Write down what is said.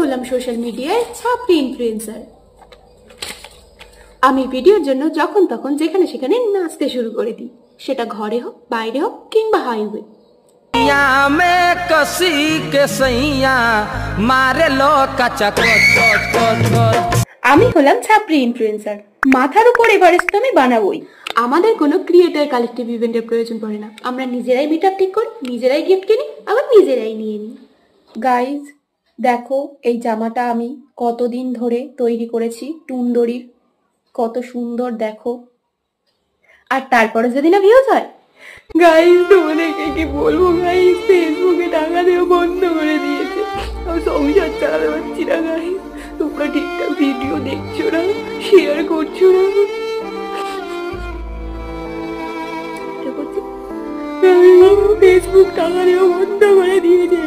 হলাম সোশ্যাল মিডিয়ায় ছাপড়ি ইনফ্লুয়েন্সার। আমি ভিডিওর জন্য যখন তখন যেখানে সেখানে নাচতে শুরু করে দিই, সেটা ঘরে হোক, বাইরে হোক কিংবা হাইওয়ে। আমি হলাম ছাপড়ি ইনফ্লুয়েন্সার, মাথার উপর এভারেস্ট আমি বানাবোই। আমাদের কোনো ক্রিয়েটার কালেক্টিভ ইভেন্টের প্রয়োজন পড়ে না, আমরা নিজেরাই মিট আপ ঠিক করি, নিজেরাই গিফট কিনি, আবার নিজেরাই নিয়ে নিই। গাইজ দেখো, এই জামাটা আমি কতদিন ধরে তৈরি করেছি, টুনদড়ির, কত সুন্দর দেখো। আর তারপরে যদি না ভিউজ হয়, গাইজ তোমাদেরকে কি বলবো গাইজ, ফেসবুকে টাকা দেওয়া বন্ধ করে দিয়েছে, আমি সংসার চালাতে পারছি না গাইজ। তোমরা ঠিকঠাক ভিডিও দেখছো না, শেয়ার করছো না, ফেসবুক টাকা দেওয়া বন্ধ করে দিয়েছে।